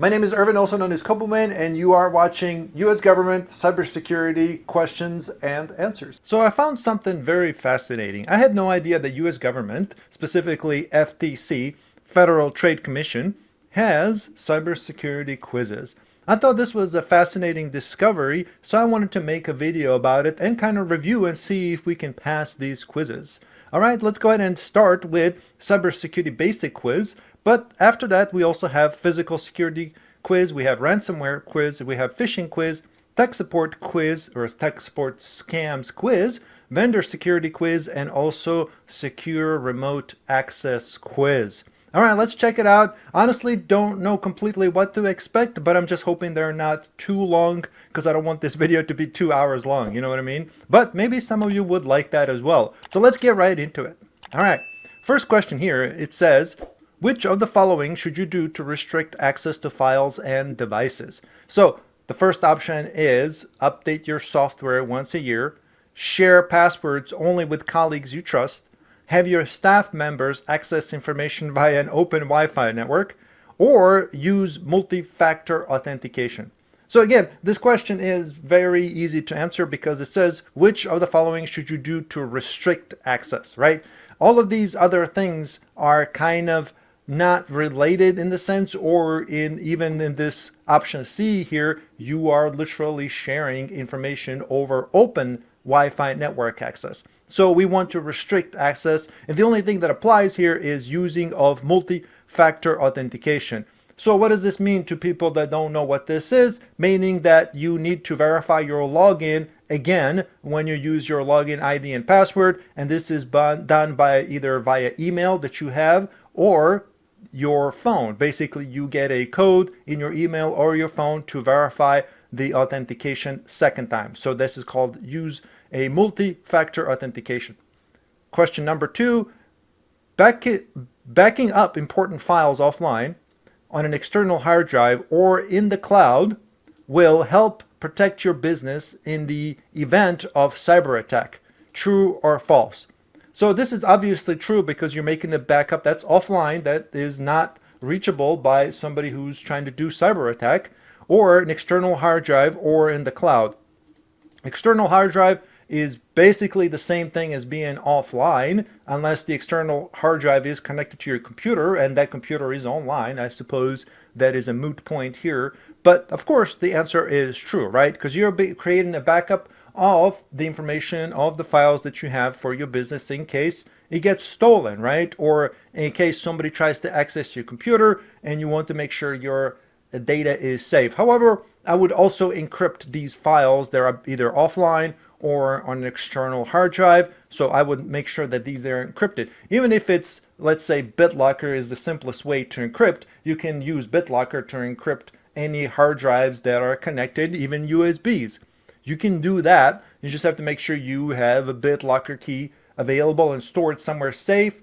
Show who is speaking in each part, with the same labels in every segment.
Speaker 1: My name is Irvin, also known as Kopelman, and you are watching U.S. Government Cybersecurity Questions and Answers. So I found something very fascinating. I had no idea the U.S. government, specifically FTC, Federal Trade Commission, has cybersecurity quizzes. I thought this was a fascinating discovery, so I wanted to make a video about it and kind of review and see if we can pass these quizzes. Alright, let's go ahead and start with cybersecurity basic quiz. But after that, we also have physical security quiz, we have ransomware quiz, we have phishing quiz, tech support quiz or tech support scams quiz, vendor security quiz, and also secure remote access quiz. All right, let's check it out. Honestly, don't know completely what to expect, but I'm just hoping they're not too long because I don't want this video to be 2 hours long, you know what I mean? But maybe some of you would like that as well. So let's get right into it. All right, first question here, it says, which of the following should you do to restrict access to files and devices? So the first option is update your software once a year, share passwords only with colleagues you trust, have your staff members access information via an open Wi-Fi network, or use multi-factor authentication. So again, this question is very easy to answer because it says, which of the following should you do to restrict access, right? All of these other things are kind of not related in the sense, or even in this option C here, you are literally sharing information over open Wi-Fi network access. So we want to restrict access, and the only thing that applies here is using of multi-factor authentication. So what does this mean to people that don't know what this is? Meaning that you need to verify your login again when you use your login ID and password, and this is done by either via email that you have or your phone. Basically, you get a code in your email or your phone to verify the authentication second time. So this is called use a multi-factor authentication. Question number 2, backing up important files offline on an external hard drive or in the cloud will help protect your business in the event of cyber attack. True or false? So this is obviously true because you're making a backup that's offline, that is not reachable by somebody who's trying to do cyber attack, or an external hard drive or in the cloud. External hard drive is basically the same thing as being offline unless the external hard drive is connected to your computer and that computer is online. I suppose that is a moot point here. But of course the answer is true, right? Because you're creating a backup of the information of the files that you have for your business in case it gets stolen, right? Or in case somebody tries to access your computer and you want to make sure your data is safe. However, I would also encrypt these files. They're either offline or on an external hard drive, so I would make sure that these are encrypted. Even if it's, let's say, BitLocker is the simplest way to encrypt, you can use BitLocker to encrypt any hard drives that are connected, even USBs. You can do that. You just have to make sure you have a BitLocker key available and stored somewhere safe,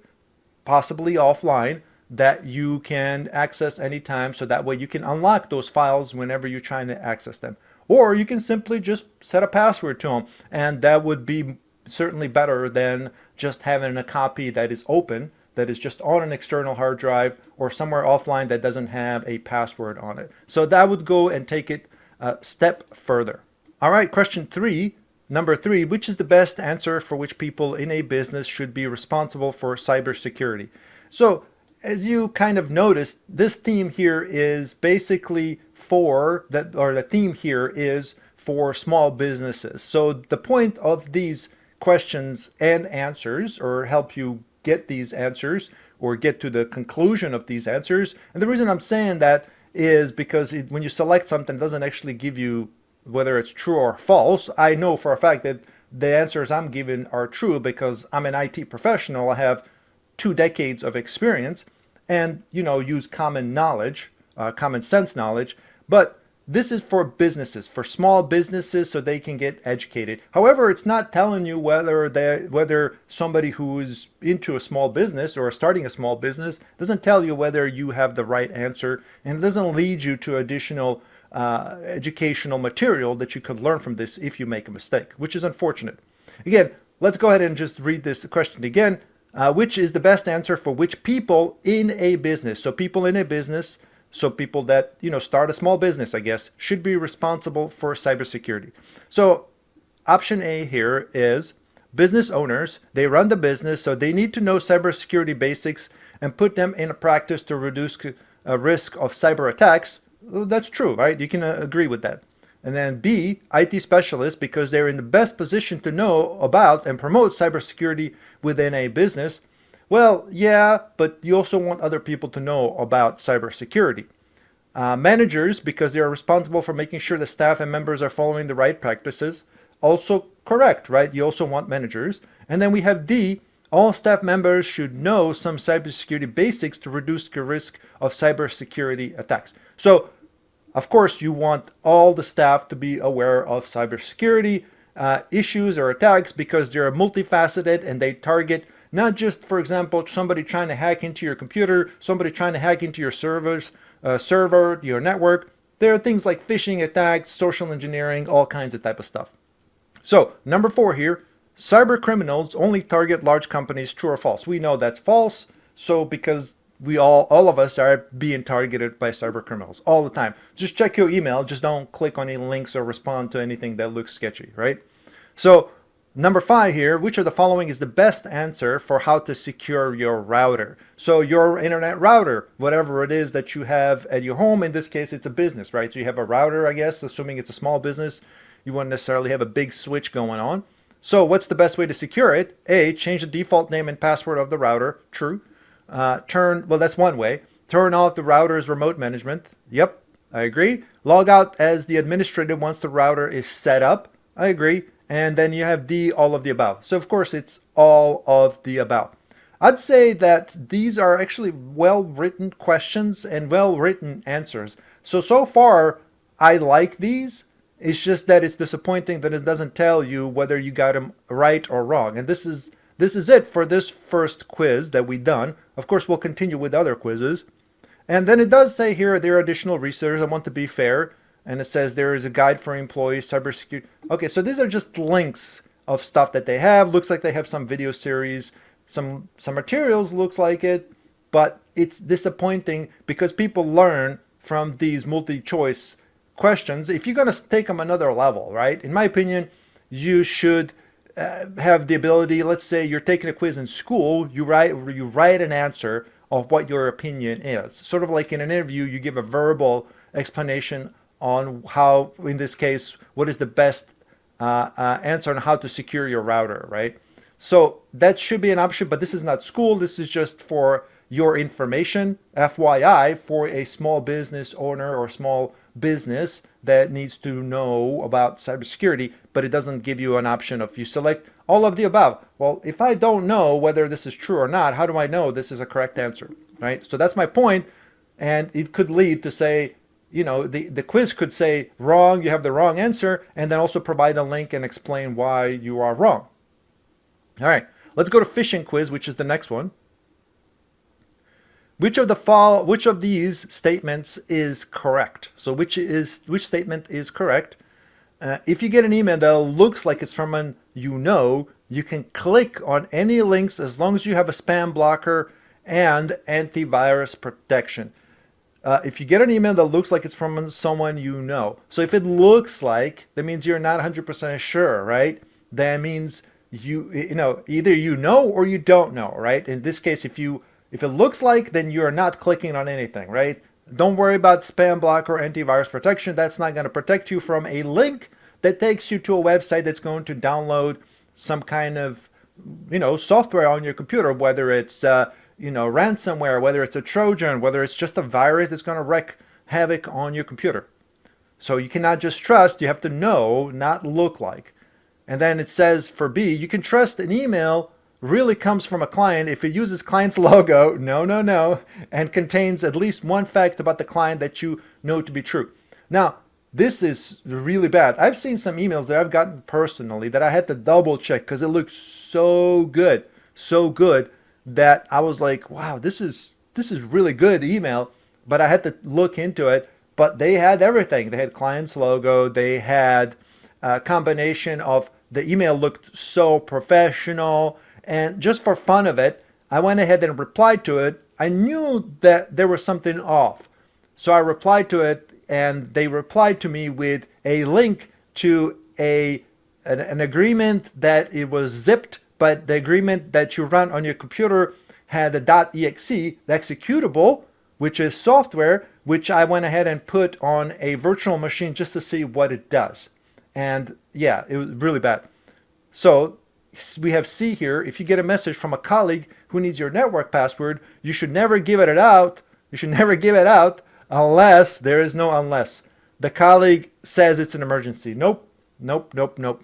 Speaker 1: possibly offline, that you can access anytime, so that way you can unlock those files whenever you're trying to access them. Or you can simply just set a password to them, and that would be certainly better than just having a copy that is open, that is just on an external hard drive or somewhere offline that doesn't have a password on it. So that would go and take it a step further. All right, question 3, number 3, which is the best answer for which people in a business should be responsible for cybersecurity? So as you kind of noticed, this theme here is basically for that, or the theme here is for small businesses. So the point of these questions and answers, or help you get these answers or get to the conclusion of these answers. And the reason I'm saying that is because when you select something, it doesn't actually give you whether it's true or false. I know for a fact that the answers I'm giving are true because I'm an IT professional. I have 2 decades of experience and, use common knowledge, common sense knowledge. But this is for businesses, for small businesses, so they can get educated. However, it's not telling you whether somebody who is into a small business or starting a small business, doesn't tell you whether you have the right answer, and it doesn't lead you to additional educational material that you could learn from this if you make a mistake, which is unfortunate. Again, let's go ahead and just read this question again. Which is the best answer for which people in a business? So people in a business, So people that, start a small business, I guess, should be responsible for cybersecurity. So option A here is business owners. They run the business, so they need to know cybersecurity basics and put them in a practice to reduce a risk of cyber attacks. Well, that's true, right? You can agree with that. And then B, IT specialists, because they're in the best position to know about and promote cybersecurity within a business. Well, yeah, but you also want other people to know about cybersecurity. Managers, because they are responsible for making sure the staff and members are following the right practices. Also correct, right? You also want managers. And then we have D, all staff members should know some cybersecurity basics to reduce the risk of cybersecurity attacks. So, of course, you want all the staff to be aware of cybersecurity issues or attacks because they're multifaceted and they target not just, for example, somebody trying to hack into your computer, somebody trying to hack into your server, your network. There are things like phishing attacks, social engineering, all kinds of type of stuff. So number 4 here, cyber criminals only target large companies, true or false? We know that's false. So because we all of us are being targeted by cyber criminals all the time. Just check your email. Just don't click on any links or respond to anything that looks sketchy, right? So number 5 here, which of the following is the best answer for how to secure your router? So your internet router, whatever it is that you have at your home, in this case, it's a business, right? So you have a router, I guess, assuming it's a small business. You wouldn't necessarily have a big switch going on. So what's the best way to secure it? A, change the default name and password of the router. True. Well, that's one way. Turn off the router's remote management. Yep, I agree. Log out as the administrator once the router is set up. I agree. And then you have D, all of the above. So of course it's all of the above. I'd say that these are actually well-written questions and well-written answers. So far, I like these. It's just that it's disappointing that it doesn't tell you whether you got them right or wrong. And this is it for this first quiz that we've done. Of course, we'll continue with other quizzes. And then it does say here there are additional resources. I want to be fair. And it says there is a guide for employees, cybersecurity. Okay, so these are just links of stuff that they have. Looks like they have some video series, some materials, looks like it. But it's disappointing because people learn from these multi-choice questions. If you're going to take them another level, right? In my opinion, you should have the ability, let's say you're taking a quiz in school, you write an answer of what your opinion is. Sort of like in an interview, you give a verbal explanation on how, in this case, what is the best answer on how to secure your router, right? So that should be an option, but this is not school. This is just for your information, FYI, for a small business owner or small business that needs to know about cybersecurity, but it doesn't give you an option of you select all of the above. Well, if I don't know whether this is true or not, how do I know this is a correct answer, right? So that's my point, and it could lead to say, the quiz could say wrong, you have the wrong answer, and then also provide a link and explain why you are wrong. All right, let's go to phishing quiz, which is the next one. Which of these statements is correct? So which statement is correct? If you get an email that looks like it's from an you can click on any links as long as you have a spam blocker and antivirus protection. If you get an email that looks like it's from someone you know, so if it looks like, that means you're not 100% sure, right? That means either you know or you don't know, right? In this case, if it looks like, then you're not clicking on anything, right? Don't worry about spam block or antivirus protection. That's not going to protect you from a link that takes you to a website that's going to download some kind of, software on your computer, whether it's, ransomware, whether it's a Trojan, whether it's just a virus that's going to wreak havoc on your computer. So you cannot just trust, you have to know, not look like. And then it says for B, you can trust an email really comes from a client if it uses client's logo, no, and contains at least one fact about the client that you know to be true. Now, this is really bad. I've seen some emails that I've gotten personally that I had to double check because it looked so good that I was like, wow, this is really good email, but I had to look into it. But they had everything. They had client's logo. They had a combination of the email looked so professional. And just for fun of it, I went ahead and replied to it. I knew that there was something off. So I replied to it, and they replied to me with a link to an agreement that it was zipped, but the agreement that you run on your computer had a .exe, the executable, which is software, which I went ahead and put on a virtual machine just to see what it does. And yeah, it was really bad. So we have C here. If you get a message from a colleague who needs your network password, you should never give it out. You should never give it out unless there is no unless. The colleague says it's an emergency. Nope, nope, nope, nope.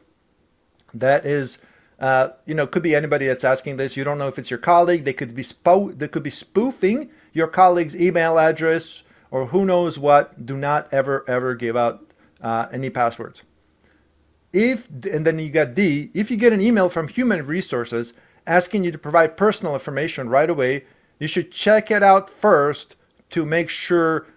Speaker 1: That is, could be anybody that's asking this. You don't know if it's your colleague. They could be spoofing your colleague's email address or who knows what. Do not ever, ever give out any passwords. And then you got D, if you get an email from human resources asking you to provide personal information right away, you should check it out first to make sure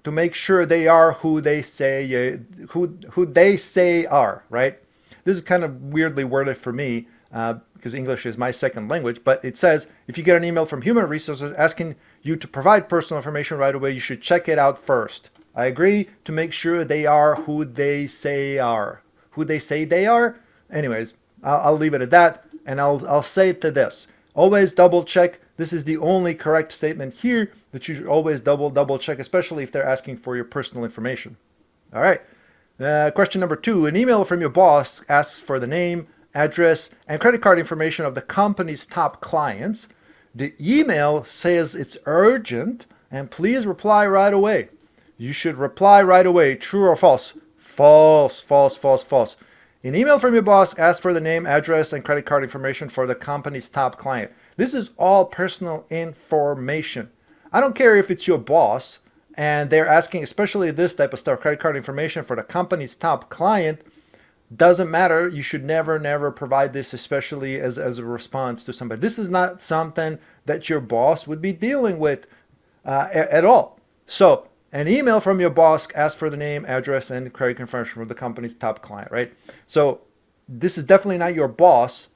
Speaker 1: they are who they say who they say are, right? This is kind of weirdly worded for me because English is my second language, but it says if you get an email from human resources asking you to provide personal information right away, you should check it out first. I agree to make sure they are who they say are. Who they say they are? Anyways, I'll leave it at that, and I'll say to this. Always double check. This is the only correct statement here that you should always double check, especially if they're asking for your personal information. All right. Question number 2. An email from your boss asks for the name, address, and credit card information of the company's top clients. The email says it's urgent and please reply right away. You should reply right away. True or false? False, false, false, false. An email from your boss asks for the name, address, and credit card information for the company's top client. This is all personal information. I don't care if it's your boss and they're asking, especially this type of stuff, credit card information for the company's top client. Doesn't matter. You should never provide this, especially as a response to somebody. This is not something that your boss would be dealing with at all. So an email from your boss asks for the name, address, and credit information from the company's top client, right? So this is definitely not your boss.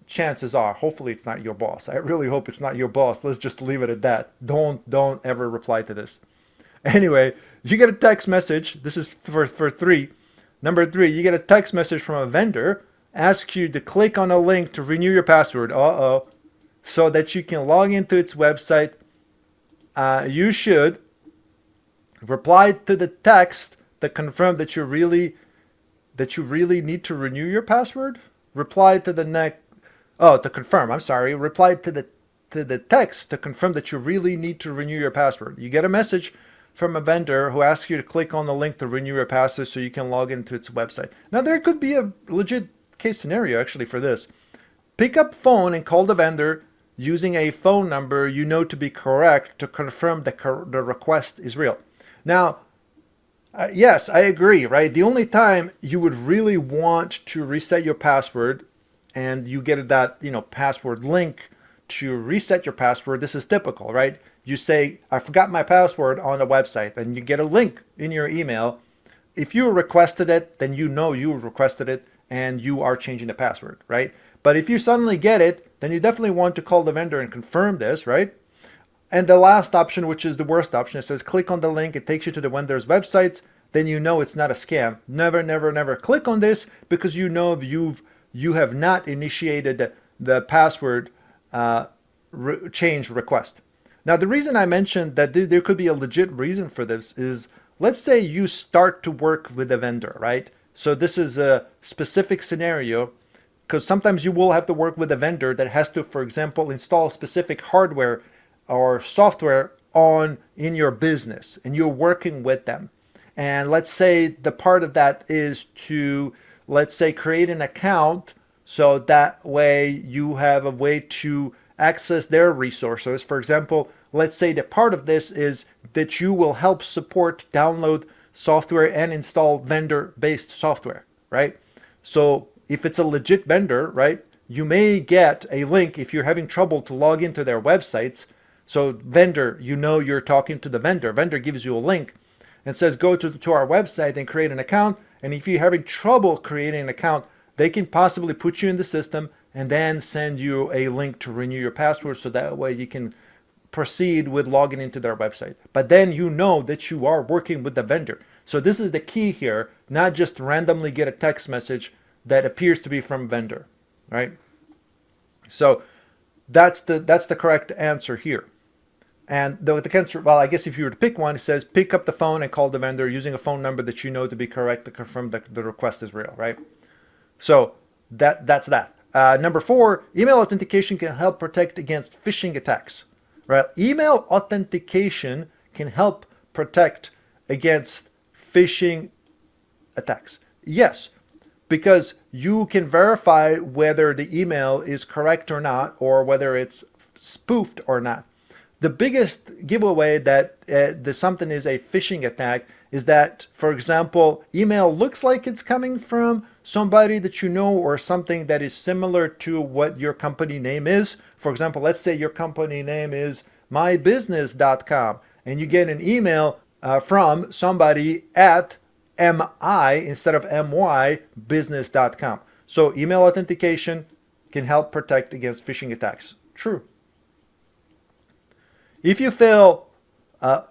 Speaker 1: Chances are, hopefully it's not your boss. I really hope it's not your boss. Let's just leave it at that. Don't ever reply to this. Anyway, you get a text message. This is for 3. Number 3, you get a text message from a vendor, asks you to click on a link to renew your password. So that you can log into its website. You should reply to the text to confirm that you really need to renew your password. Reply to the to confirm. I'm sorry. Reply to the text to confirm that you really need to renew your password. You get a message from a vendor who asks you to click on the link to renew your password so you can log into its website. Now there could be a legit case scenario actually for this. Pick up phone and call the vendor using a phone number you know to be correct to confirm that the request is real. Now, yes, I agree, right? The only time you would really want to reset your password and you get that, password link to reset your password, this is typical, right? You say, I forgot my password on the website, and you get a link in your email. If you requested it, then you know you requested it and you are changing the password, right? But if you suddenly get it, then you definitely want to call the vendor and confirm this, right? And the last option, which is the worst option, it says click on the link, it takes you to the vendor's website, then you know it's not a scam. Never click on this because you know you have not initiated the password change request. Now, the reason I mentioned that there could be a legit reason for this is, let's say you start to work with a vendor, right? So this is a specific scenario because sometimes you will have to work with a vendor that has to, for example, install specific hardware or software in your business, and you're working with them. And let's say the part of that is to, let's say, create an account so that way you have a way to access their resources. For example, let's say that part of this is that you will help support download software and install vendor-based software, right? So if it's a legit vendor, right, you may get a link if you're having trouble to log into their websites. So vendor, you're talking to the vendor. Vendor gives you a link and says, go to our website and create an account. And if you're having trouble creating an account, they can possibly put you in the system and then send you a link to renew your password so that way you can proceed with logging into their website. But then you know that you are working with the vendor. So this is the key here, not just randomly get a text message that appears to be from vendor, right? So that's the correct answer here. And the answer, well, I guess if you were to pick one, it says pick up the phone and call the vendor using a phone number that you know to be correct to confirm that the request is real, right? So that's that. Number 4, email authentication can help protect against phishing attacks, right? Email authentication can help protect against phishing attacks. Yes, because you can verify whether the email is correct or not, or whether it's spoofed or not. The biggest giveaway that something is a phishing attack is that, for example, email looks like it's coming from somebody that you know or something that is similar to what your company name is. For example, let's say your company name is mybusiness.com and you get an email from somebody at MI instead of MY business.com. So email authentication can help protect against phishing attacks. True. If you fall for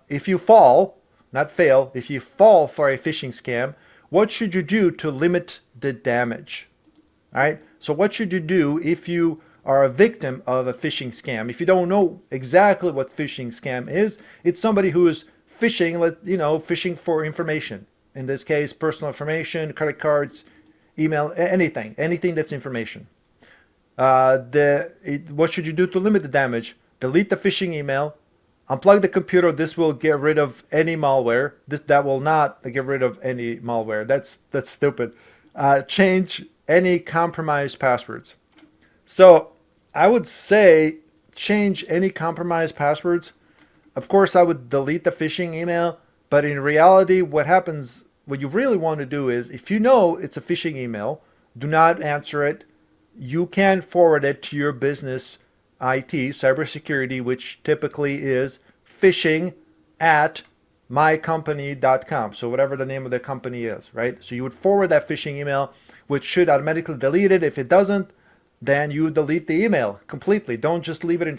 Speaker 1: a phishing scam, what should you do to limit the damage? All right. So what should you do if you are a victim of a phishing scam? If you don't know exactly what phishing scam is, it's somebody who is phishing, phishing for information. In this case, personal information, credit cards, email, anything that's information. What should you do to limit the damage? Delete the phishing email. Unplug the computer. This will get rid of any malware. That will not get rid of any malware. That's stupid. Change any compromised passwords. So I would say change any compromised passwords. Of course, I would delete the phishing email, but in reality, what you really want to do is, if you know it's a phishing email, do not answer it. You can forward it to your business IT, cybersecurity, which typically is phishing@mycompany.com. So whatever the name of the company is, right? So you would forward that phishing email, which should automatically delete it. If it doesn't, then you delete the email completely. Don't just leave it in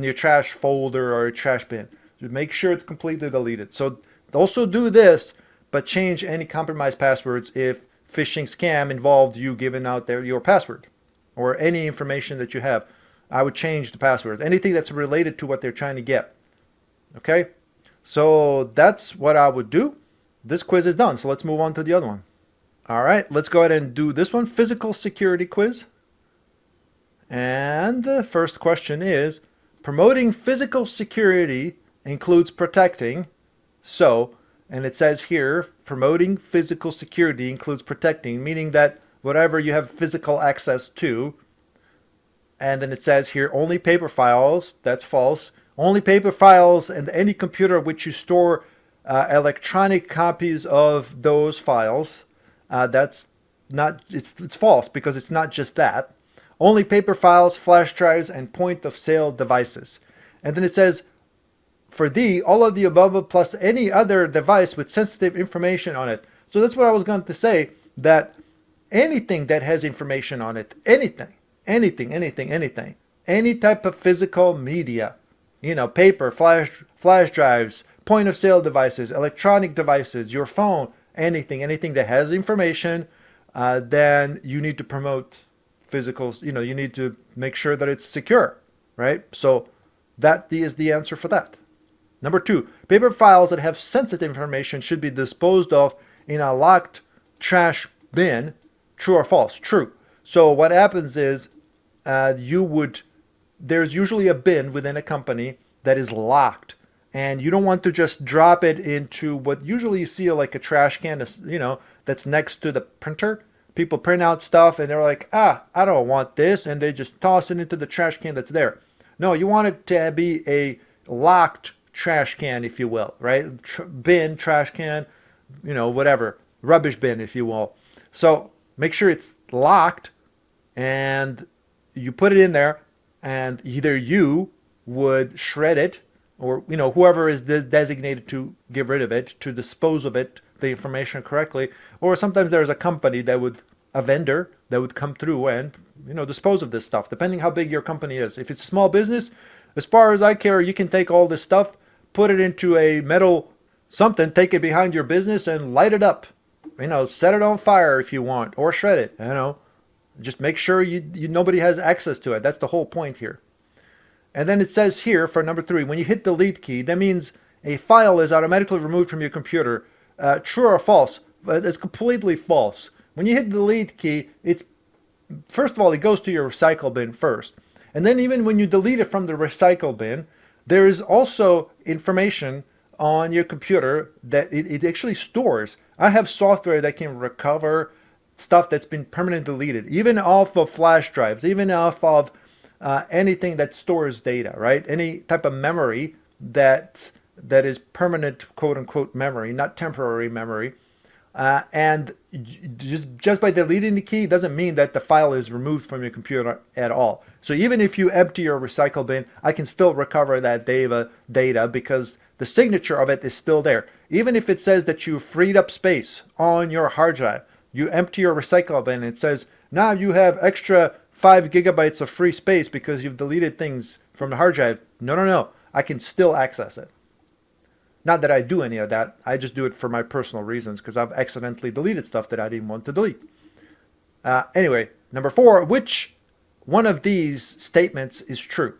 Speaker 1: your trash folder or trash bin. Just make sure it's completely deleted. So also do this, but change any compromised passwords if phishing scam involved you giving out your password or any information that you have. I would change the password. Anything that's related to what they're trying to get. Okay? So that's what I would do. This quiz is done. So let's move on to the other one. All right, let's go ahead and do this one. Physical security quiz. And the first question is, promoting physical security includes protecting. And it says here, promoting physical security includes protecting, meaning that whatever you have physical access to. And then it says here, only paper files. That's false. Only paper files and any computer which you store electronic copies of those files. That's not. It's false because it's not just that. Only paper files, flash drives, and point-of-sale devices. And then it says, for all of the above plus any other device with sensitive information on it. So that's what I was going to say, that anything that has information on it, anything, any type of physical media, paper, flash drives, point of sale devices, electronic devices, your phone, anything that has information, then you need to promote physicals. You need to make sure that it's secure, right? So that is the answer for that. Number 2, paper files that have sensitive information should be disposed of in a locked trash bin. True or false? True. So what happens is there's usually a bin within a company that is locked, and you don't want to just drop it into what usually you see like a trash can, that's next to the printer. People print out stuff and they're like, I don't want this, and they just toss it into the trash can that's there. No, you want it to be a locked trash can, if you will, right? Bin, trash can, whatever, rubbish bin, if you will. So make sure it's locked, and you put it in there, and either you would shred it, or whoever is designated to get rid of it, to dispose of it, the information correctly, or sometimes there's a vendor that would come through and dispose of this stuff, depending how big your company is. If it's a small business, As far as I care, you can take all this stuff, put it into a metal something, take it behind your business and light it up. Set it on fire if you want, or shred it. Just make sure you nobody has access to it. That's the whole point here. And then it says here for number 3, when you hit the delete key, that means a file is automatically removed from your computer. True or false? It's completely false. When you hit the delete key, it's first of all, it goes to your recycle bin first. And then even when you delete it from the recycle bin, there is also information on your computer that it actually stores. I have software that can recover stuff that's been permanently deleted, even off of flash drives, even off of anything that stores data, right? Any type of memory that is permanent, quote unquote, memory, not temporary memory. And just by deleting the key doesn't mean that the file is removed from your computer at all. So even if you empty your recycle bin, I can still recover that data because the signature of it is still there. Even if it says that you freed up space on your hard drive, you empty your recycle bin and it says, now you have extra 5 gigabytes of free space because you've deleted things from the hard drive. No. I can still access it. Not that I do any of that. I just do it for my personal reasons because I've accidentally deleted stuff that I didn't want to delete. Anyway, number 4, which one of these statements is true?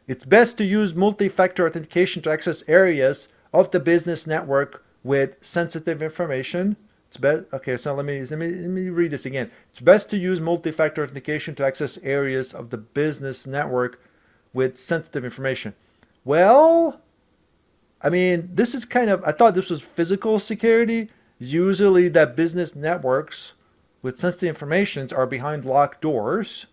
Speaker 1: It's best to use multi-factor authentication to access areas of the business network with sensitive information. It's best. Okay, so let me read this again. It's best to use multi-factor authentication to access areas of the business network with sensitive information. Well, I mean, this is I thought this was physical security. Usually that business networks with sensitive information are behind locked doors.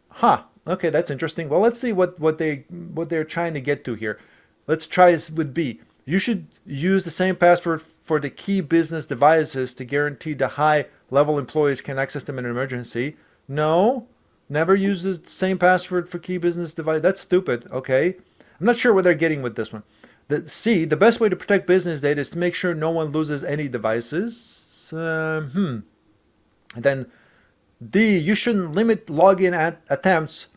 Speaker 1: Huh. Okay, that's interesting. Well, let's see what they're trying to get to here. Let's try this with B. You should use the same password for the key business devices to guarantee the high-level employees can access them in an emergency. No, never use the same password for key business device. That's stupid. Okay. I'm not sure what they're getting with this one. C, the best way to protect business data is to make sure no one loses any devices. And then D, you shouldn't limit login attempts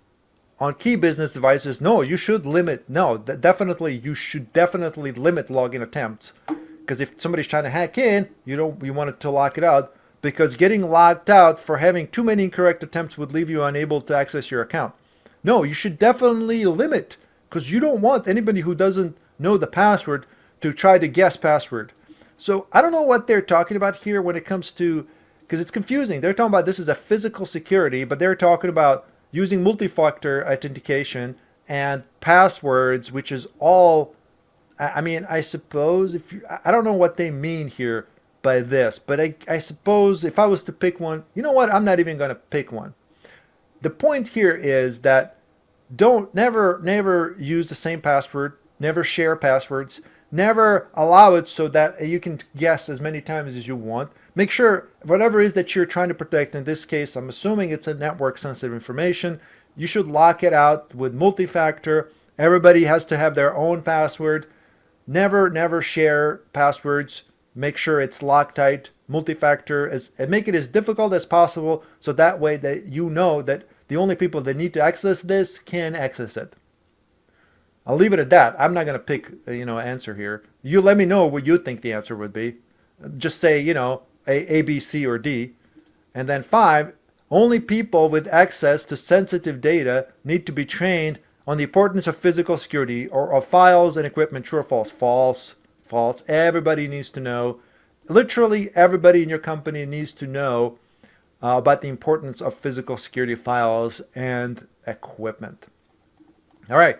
Speaker 1: on key business devices. No, you should limit. No, you should definitely limit login attempts. Because if somebody's trying to hack in, you want it to lock it out. Because getting locked out for having too many incorrect attempts would leave you unable to access your account. No, you should definitely limit. Because you don't want anybody who doesn't know the password to try to guess password. So I don't know what they're talking about here when it comes to, because it's confusing. They're talking about this is a physical security, but they're talking about using multi-factor authentication and passwords, which is all, I mean, I suppose I don't know what they mean here by this, but I suppose if I was to pick one, you know what? I'm not even going to pick one. The point here is that never use the same password. Never share passwords. Never allow it so that you can guess as many times as you want. Make sure whatever it is that you're trying to protect, in this case, I'm assuming it's a network sensitive information, you should lock it out with multi-factor. Everybody has to have their own password. Never share passwords. Make sure it's Loctite, multi-factor, and make it as difficult as possible so that way that you know that the only people that need to access this can access it. I'll leave it at that. I'm not going to pick, answer here. You let me know what you think the answer would be. Just say, A, B, C, or D. And then 5, only people with access to sensitive data need to be trained on the importance of physical security or of files and equipment. True or false? False. Everybody needs to know. Literally everybody in your company needs to know about the importance of physical security files and equipment. All right.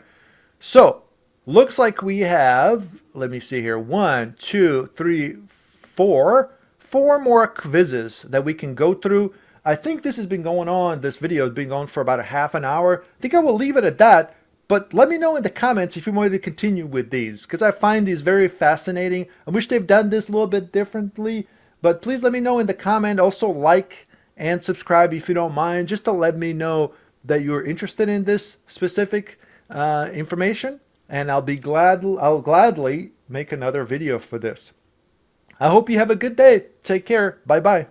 Speaker 1: So, looks like we have, let me see here, 1, 2, 3, 4 more quizzes that we can go through. I think this video has been going for about a half an hour. I think I will leave it at that, but let me know in the comments if you want to continue with these, because I find these very fascinating. I wish they've done this a little bit differently, but please let me know in the comment. Also like and subscribe if you don't mind, just to let me know that you're interested in this specific information, and I'll gladly make another video for this. I hope you have a good day. Take care. Bye bye.